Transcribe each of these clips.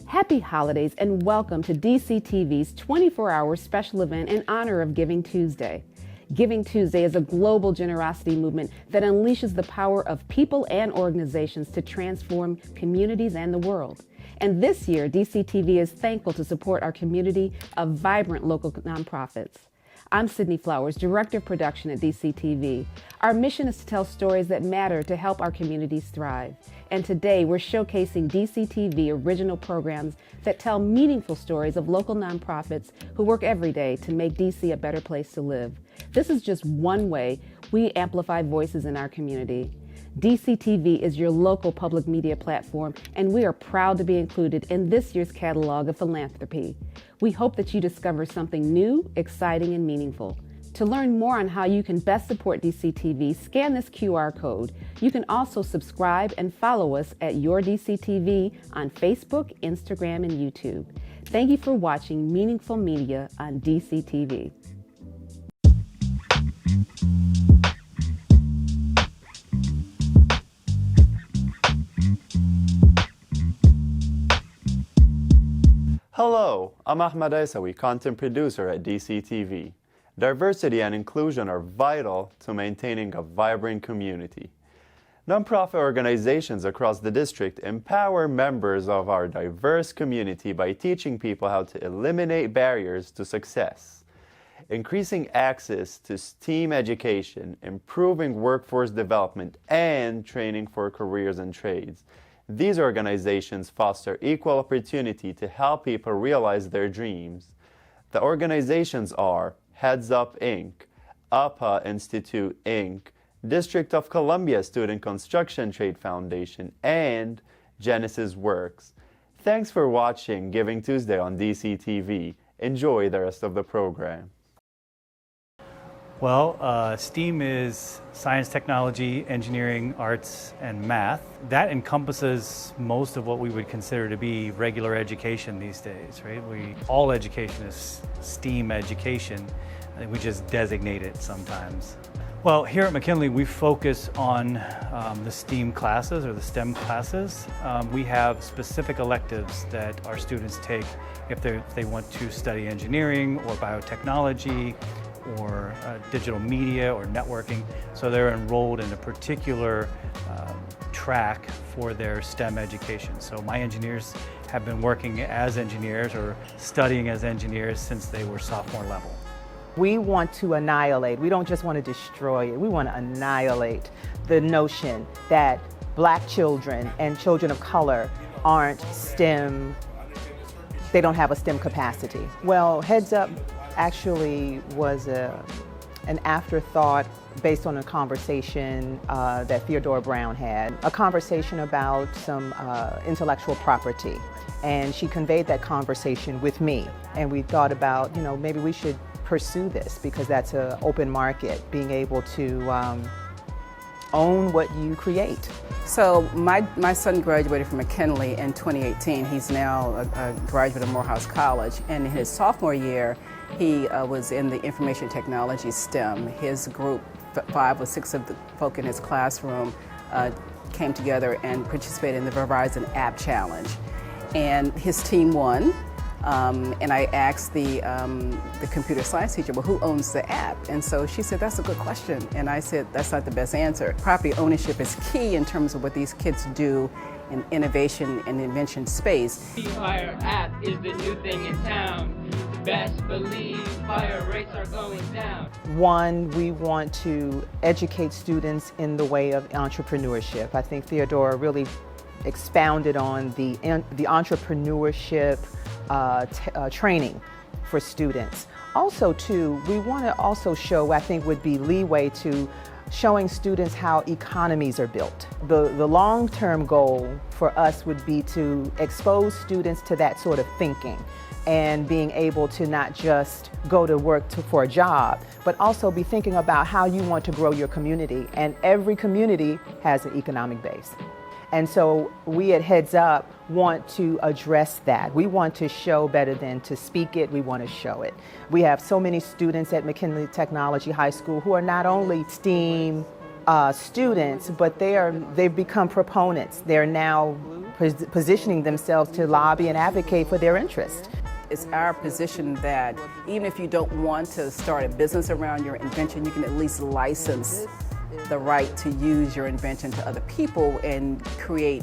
Happy holidays and welcome to DCTV's 24-hour special event in honor of Giving Tuesday. Giving Tuesday is a global generosity movement that unleashes the power of people and organizations to transform communities and the world. And this year, DCTV is thankful to support our community of vibrant local nonprofits. I'm Sydney Flowers, Director of Production at DCTV. Our mission is to tell stories that matter to help our communities thrive. And today we're showcasing DCTV original programs that tell meaningful stories of local nonprofits who work every day to make DC a better place to live. This is just one way we amplify voices in our community. DCTV is your local public media platform, and we are proud to be included in this year's catalog of philanthropy. We hope that you discover something new, exciting, and meaningful. To learn more on how you can best support DCTV, scan this QR code. You can also subscribe and follow us at Your DCTV on Facebook, Instagram, and YouTube. Thank you for watching Meaningful Media on DCTV. Hello, I'm Ahmad Isawi, content producer at DCTV. Diversity and inclusion are vital to maintaining a vibrant community. Nonprofit organizations across the district empower members of our diverse community by teaching people how to eliminate barriers to success, increasing access to STEAM education, improving workforce development, and training for careers and trades. These organizations foster equal opportunity to help people realize their dreams. The organizations are HEADSUP Inc., ABPA Institute Inc., District of Columbia Student Construction Trade Foundation, and Genesys Works. Thanks for watching Giving Tuesday on DCTV. Enjoy the rest of the program. Well, STEAM is science, technology, engineering, arts, and math. That encompasses most of what we would consider to be regular education these days, right? All education is STEAM education. I think we just designate it sometimes. Well, here at McKinley, we focus on the STEAM classes or the STEM classes. We have specific electives that our students take if they want to study engineering or biotechnology, or digital media or networking. So they're enrolled in a particular track for their STEM education. So my engineers have been working as engineers or studying as engineers since they were sophomore level. We want to annihilate, we don't just want to destroy it, we want to annihilate the notion that Black children and children of color aren't STEM, they don't have a STEM capacity. Well, Heads Up actually was an afterthought based on a conversation that Theodora Brown had, a conversation about some intellectual property. And she conveyed that conversation with me. And we thought about, maybe we should pursue this because that's an open market, being able to own what you create. So my son graduated from McKinley in 2018. He's now a graduate of Morehouse College. And in his sophomore year, he was in the information technology STEM. His group, 5 or 6 of the folk in his classroom, came together and participated in the Verizon App Challenge. And his team won. And I asked the computer science teacher, well, who owns the app? And so she said, that's a good question. And I said, that's not the best answer. Property ownership is key in terms of what these kids do in innovation and invention space. The fire app is the new thing in town. Best believe fire rates are going down. One, we want to educate students in the way of entrepreneurship. I think Theodora really expounded on the entrepreneurship training for students. Also, too, we want to also show, I think would be leeway to showing students how economies are built. The long-term goal for us would be to expose students to that sort of thinking and being able to not just go to work for a job, but also be thinking about how you want to grow your community. And every community has an economic base. And so we at Heads Up want to address that. We want to show better than to speak it, we want to show it. We have so many students at McKinley Technology High School who are not only STEAM students, but they've become proponents. They're now positioning themselves to lobby and advocate for their interest. It's our position that even if you don't want to start a business around your invention, you can at least license the right to use your invention to other people and create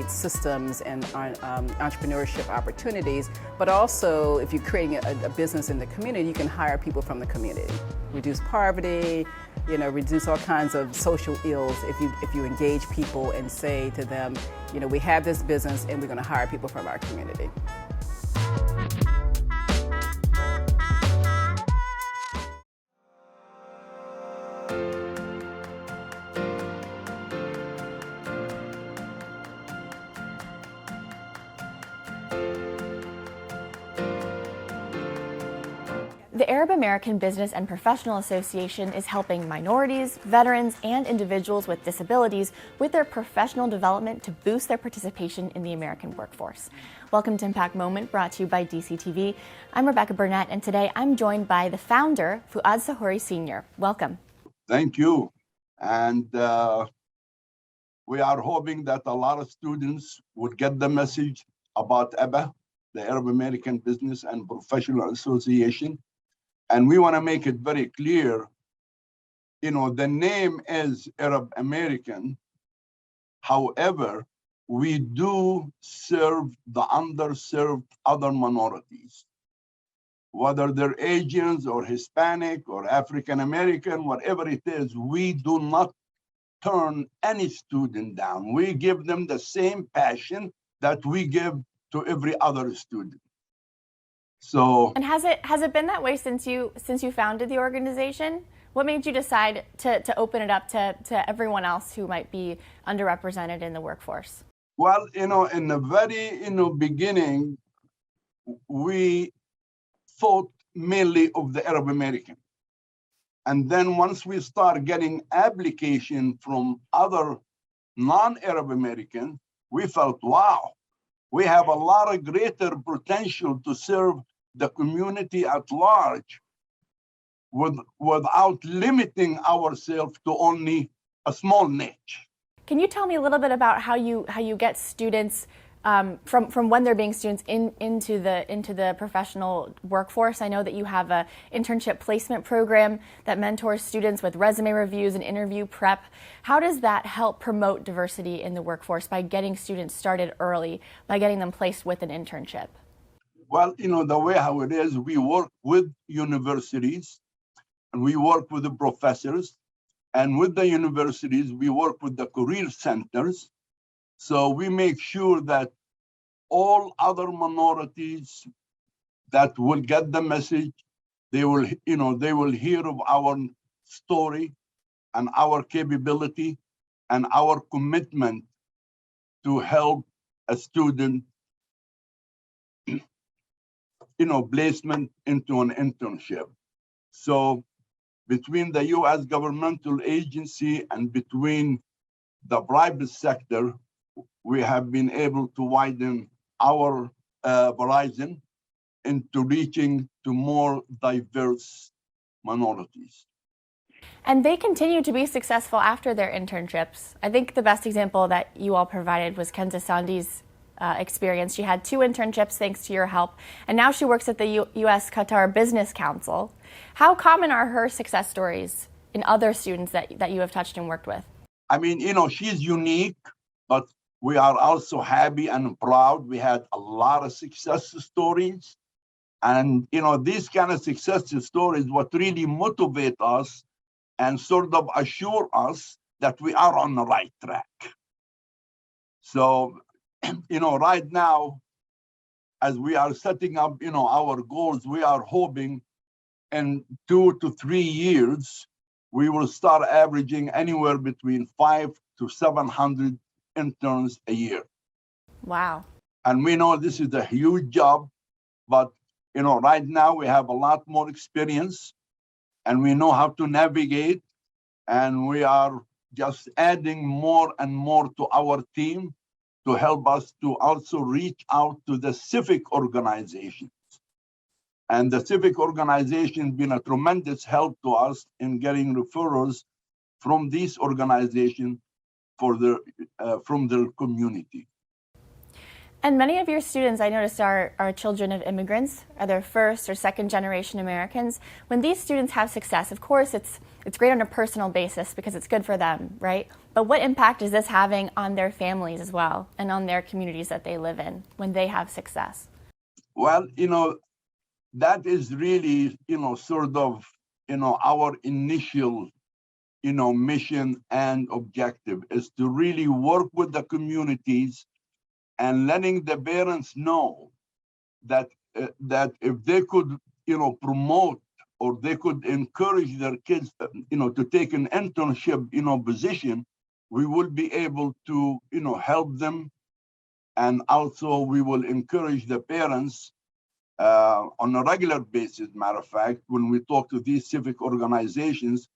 systems and entrepreneurship opportunities. But also, if you're creating a business in the community, you can hire people from the community, reduce poverty, reduce all kinds of social ills if you engage people and say to them, we have this business and we're going to hire people from our community. The Arab American Business and Professional Association is helping minorities, veterans, and individuals with disabilities with their professional development to boost their participation in the American workforce. Welcome to Impact Moment, brought to you by DCTV. I'm Rebecca Burnett, and today I'm joined by the founder, Fuad Sahori Sr. Welcome. Thank you. And we are hoping that a lot of students would get the message about ABPA, the Arab American Business and Professional Association. And we want to make it very clear, the name is Arab American. However, we do serve the underserved other minorities, whether they're Asians or Hispanic or African American, whatever it is, we do not turn any student down. We give them the same passion that we give to every other student. So, and has it been that way since you founded the organization? What made you decide to open it up to everyone else who might be underrepresented in the workforce? Well, in the very beginning, we thought mainly of the Arab American. And then once we start getting application from other non-Arab Americans, we felt, wow, we have a lot of greater potential to serve the community at large without limiting ourselves to only a small niche. Can you tell me a little bit about how you get students from when they're being students into the professional workforce? I know that you have an internship placement program that mentors students with resume reviews and interview prep. How does that help promote diversity in the workforce by getting students started early, by getting them placed with an internship? Well, the way how it is, we work with universities and we work with the professors, and with the universities, we work with the career centers. So we make sure that all other minorities that will get the message, they will hear of our story and our capability and our commitment to help a student, placement into an internship. So between the U.S. governmental agency and between the private sector, we have been able to widen our horizon into reaching to more diverse minorities. And they continue to be successful after their internships. I think the best example that you all provided was Kenza Sandi's experience. She had 2 internships thanks to your help, and now she works at the U.S. Qatar Business Council. How common are her success stories in other students that you have touched and worked with? I mean, she's unique, but we are also happy and proud. We had a lot of success stories. And, these kind of success stories, what really motivate us and sort of assure us that we are on the right track. So, right now, as we are setting up, our goals, we are hoping in 2 to 3 years, we will start averaging anywhere between 500 to 700 interns a year. Wow. And we know this is a huge job, but right now we have a lot more experience and we know how to navigate, and we are just adding more and more to our team to help us to also reach out to the civic organizations. And the civic organization been a tremendous help to us in getting referrals from these organizations for from their community. And many of your students, I noticed, are children of immigrants, are they first or second generation Americans. When these students have success, of course, it's great on a personal basis because it's good for them, right? But what impact is this having on their families as well and on their communities that they live in when they have success? Well, that is really, sort of, our initial, mission and objective is to really work with the communities and letting the parents know that if they could, promote or they could encourage their kids, to take an internship, position, we will be able to, help them. And also we will encourage the parents on a regular basis, matter of fact, when we talk to these civic organizations,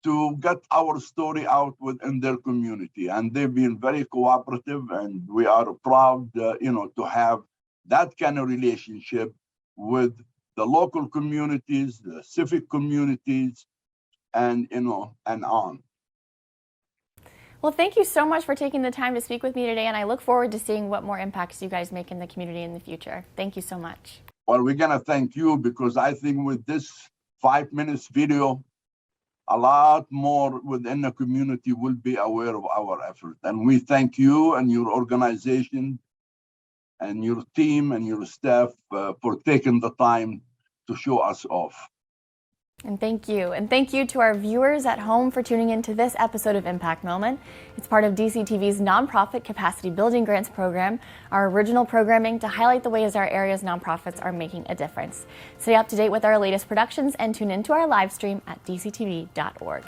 to get our story out within their community. And they've been very cooperative, and we are proud, to have that kind of relationship with the local communities, the civic communities, and, and on. Well, thank you so much for taking the time to speak with me today, and I look forward to seeing what more impacts you guys make in the community in the future. Thank you so much. Well, we're gonna thank you because I think with this 5 minutes video, a lot more within the community will be aware of our effort. And we thank you and your organization and your team and your staff for taking the time to show us off. And thank you. And thank you to our viewers at home for tuning into this episode of Impact Moment. It's part of DCTV's nonprofit capacity building grants program, our original programming to highlight the ways our area's nonprofits are making a difference. Stay up to date with our latest productions and tune into our live stream at dctv.org.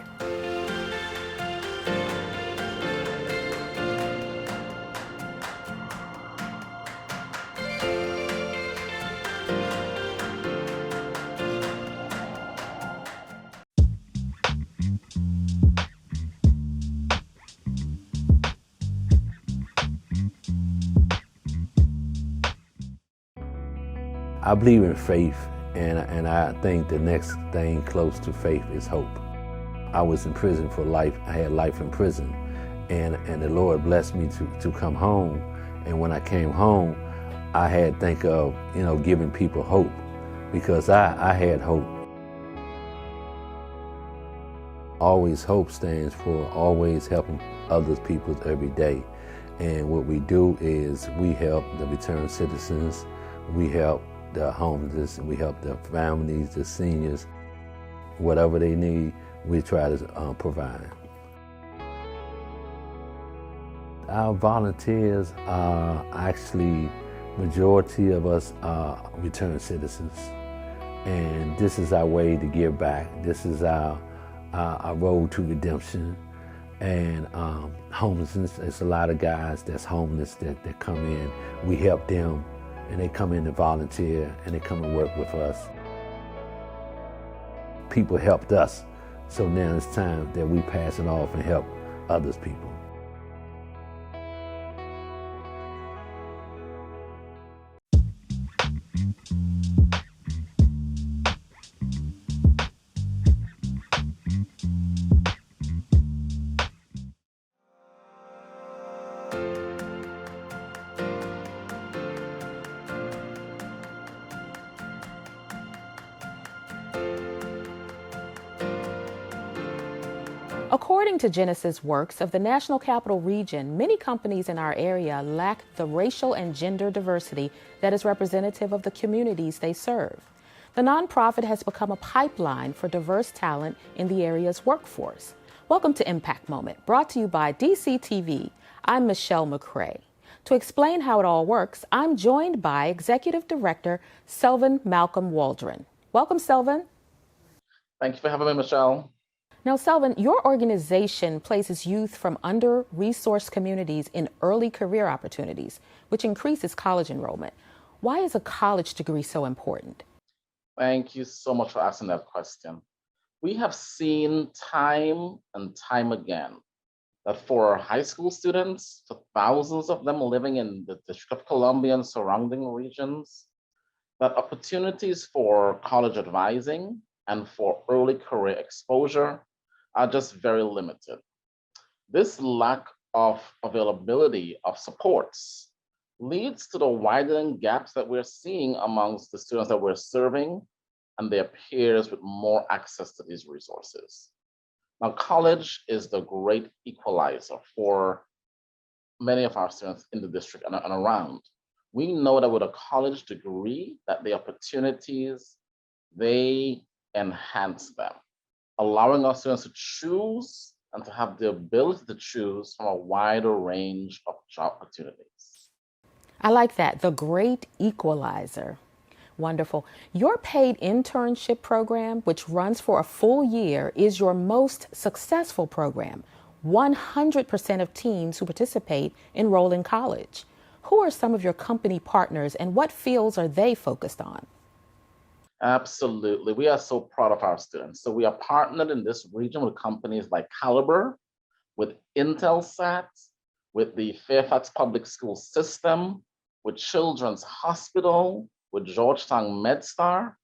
I believe in faith, and I think the next thing close to faith is hope. I was in prison for life. I had life in prison, and the Lord blessed me to come home. And when I came home, I had to think of, giving people hope, because I had hope. Always Hope stands for always helping other people every day. And what we do is we help the returned citizens, we help the homeless, we help the families, the seniors, whatever they need, we try to provide. Our volunteers are actually, majority of us are returned citizens. And this is our way to give back. This is our road to redemption. And homelessness, there's a lot of guys that's homeless that come in. We help them, and they come in to volunteer, and they come and work with us. People helped us, so now it's time that we pass it off and help others people. According to Genesys Works of the National Capital Region, many companies in our area lack the racial and gender diversity that is representative of the communities they serve. The nonprofit has become a pipeline for diverse talent in the area's workforce. Welcome to Impact Moment, brought to you by DCTV. I'm Michelle McCrae. To explain how it all works, I'm joined by Executive Director Selvin Malcolm Waldron. Welcome, Selvin. Thank you for having me, Michelle. Now, Selvin, your organization places youth from under-resourced communities in early career opportunities, which increases college enrollment. Why is a college degree so important? Thank you so much for asking that question. We have seen time and time again that for high school students, for thousands of them living in the District of Columbia and surrounding regions, that opportunities for college advising and for early career exposure are just very limited. This lack of availability of supports leads to the widening gaps that we're seeing amongst the students that we're serving and their peers with more access to these resources. Now, college is the great equalizer for many of our students in the district and around. We know that with a college degree, that the opportunities, they enhance them, allowing our students to choose and to have the ability to choose from a wider range of job opportunities. I like that, the great equalizer. Wonderful. Your paid internship program, which runs for a full year, is your most successful program. 100% of teens who participate enroll in college. Who are some of your company partners and what fields are they focused on? Absolutely. We are so proud of our students. So we are partnered in this region with companies like Caliber, with Intelsat, with the Fairfax Public School System, with Children's Hospital, with Georgetown MedStar.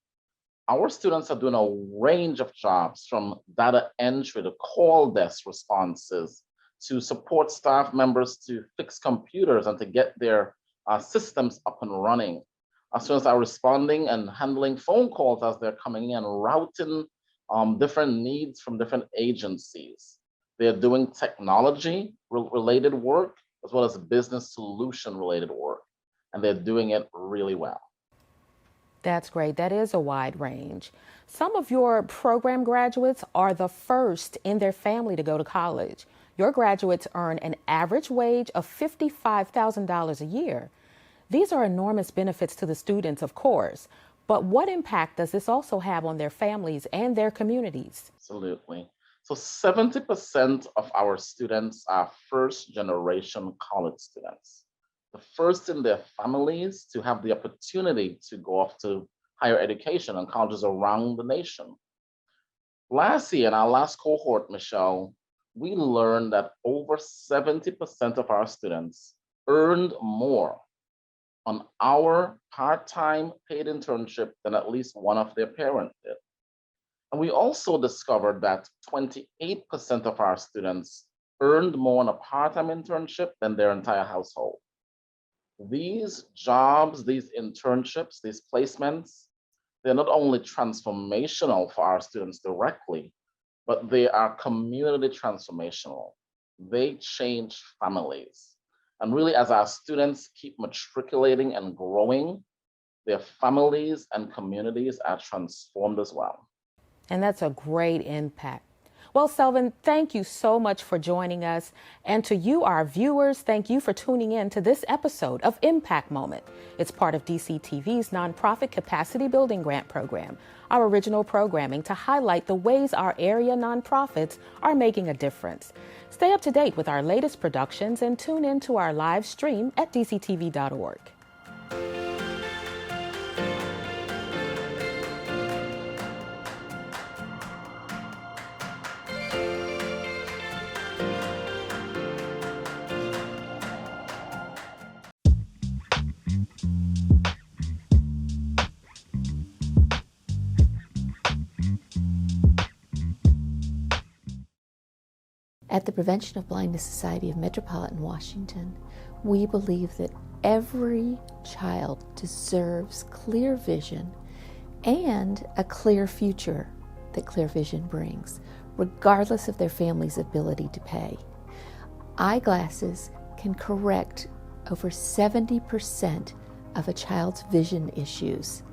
Our students are doing a range of jobs from data entry to call desk responses to support staff members to fix computers and to get their systems up and running. Our students are responding and handling phone calls as they're coming in, routing different needs from different agencies. They're doing technology related work as well as business solution related work, and they're doing it really well. That's great. That is a wide range. Some of your program graduates are the first in their family to go to college. Your graduates earn an average wage of $55,000 a year. These are enormous benefits to the students, of course, but what impact does this also have on their families and their communities? Absolutely. So 70% of our students are first generation college students, the first in their families to have the opportunity to go off to higher education and colleges around the nation. Last year, in our last cohort, Michelle, we learned that over 70% of our students earned more on our part-time paid internship than at least one of their parents did. And we also discovered that 28% of our students earned more on a part-time internship than their entire household. These jobs, these internships, these placements, they're not only transformational for our students directly, but they are community transformational. They change families. And really, as our students keep matriculating and growing, their families and communities are transformed as well. And that's a great impact. Well, Selvin, thank you so much for joining us. And to you, our viewers, thank you for tuning in to this episode of Impact Moment. It's part of DCTV's nonprofit capacity building grant program, our original programming to highlight the ways our area nonprofits are making a difference. Stay up to date with our latest productions and tune in to our live stream at dctv.org. At the Prevention of Blindness Society of Metropolitan Washington, we believe that every child deserves clear vision and a clear future that clear vision brings, regardless of their family's ability to pay. Eyeglasses can correct over 70% of a child's vision issues.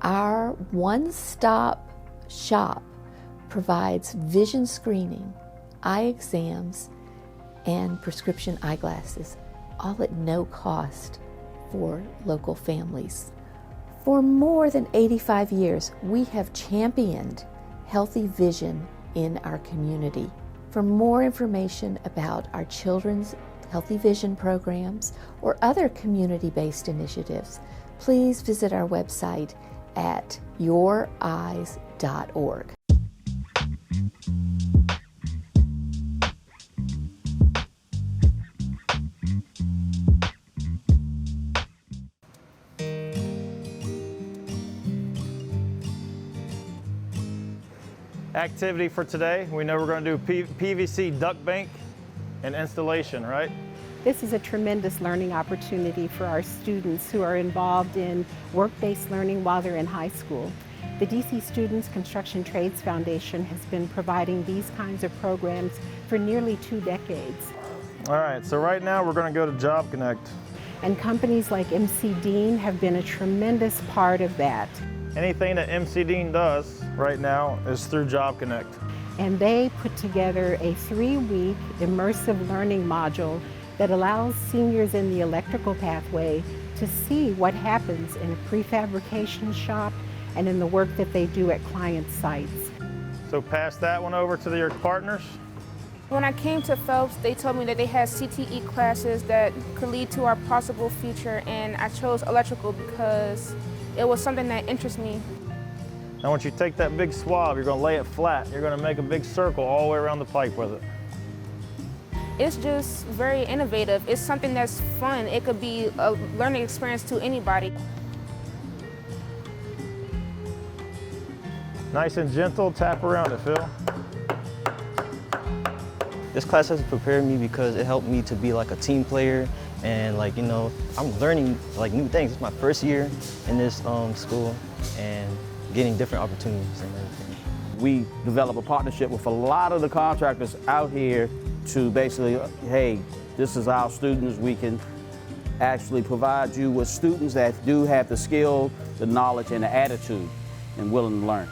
Our one-stop shop provides vision screening, eye exams, and prescription eyeglasses, all at no cost for local families. For more than 85 years, we have championed healthy vision in our community. For more information about our children's healthy vision programs or other community-based initiatives, please visit our website at youreyes.org. activity for today. We know we're going to do PVC duct bank and installation, right? This is a tremendous learning opportunity for our students who are involved in work-based learning while they're in high school. The DC Students Construction Trades Foundation has been providing these kinds of programs for nearly 2 decades. All right, so right now we're going to go to Job Connect. And companies like MC Dean have been a tremendous part of that. Anything that MC Dean does right now is through Job Connect. And they put together a 3-week immersive learning module that allows seniors in the electrical pathway to see what happens in a prefabrication shop and in the work that they do at client sites. So pass that one over to your partners. When I came to Phelps, they told me that they had CTE classes that could lead to our possible future, and I chose electrical because it was something that interests me. Now once you take that big swab, you're going to lay it flat. You're going to make a big circle all the way around the pipe with it. It's just very innovative. It's something that's fun. It could be a learning experience to anybody. Nice and gentle, tap around it, Phil. This class has prepared me because it helped me to be like a team player, and like, you know, I'm learning like new things. It's my first year in this school and getting different opportunities and everything. We develop a partnership with a lot of the contractors out here to basically, hey, this is our students. We can actually provide you with students that do have the skill, the knowledge, and the attitude and willing to learn.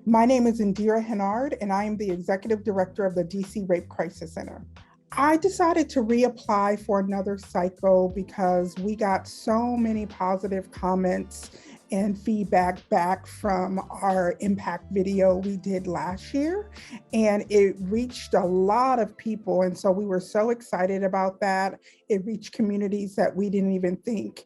My name is Indira Hennard, and I am the Executive Director of the DC Rape Crisis Center. I decided to reapply for another cycle because we got so many positive comments and feedback back from our impact video we did last year, and it reached a lot of people, and so we were so excited about that. It reached communities that we didn't even think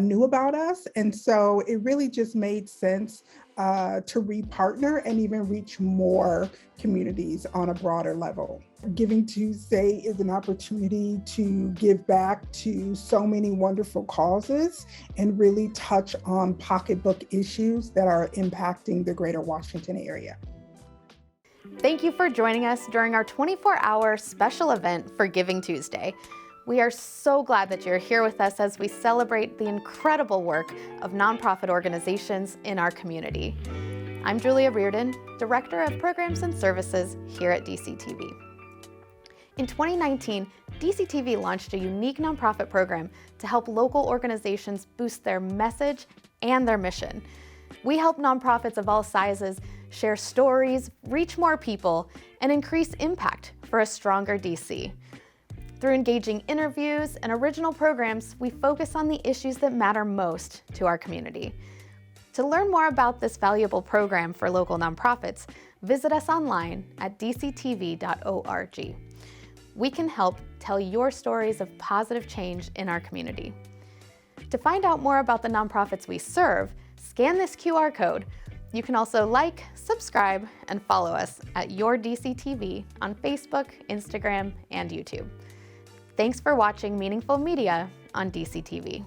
knew about us, and so it really just made sense to repartner and even reach more communities on a broader level. Giving Tuesday is an opportunity to give back to so many wonderful causes and really touch on pocketbook issues that are impacting the greater Washington area. Thank you for joining us during our 24-hour special event for Giving Tuesday. We are so glad that you're here with us as we celebrate the incredible work of nonprofit organizations in our community. I'm Julia Reardon, Director of Programs and Services here at DCTV. In 2019, DCTV launched a unique nonprofit program to help local organizations boost their message and their mission. We help nonprofits of all sizes share stories, reach more people, and increase impact for a stronger DC. Through engaging interviews and original programs, we focus on the issues that matter most to our community. To learn more about this valuable program for local nonprofits, visit us online at dctv.org. We can help tell your stories of positive change in our community. To find out more about the nonprofits we serve, scan this QR code. You can also like, subscribe, and follow us at Your DCTV on Facebook, Instagram, and YouTube. Thanks for watching Meaningful Media on DCTV.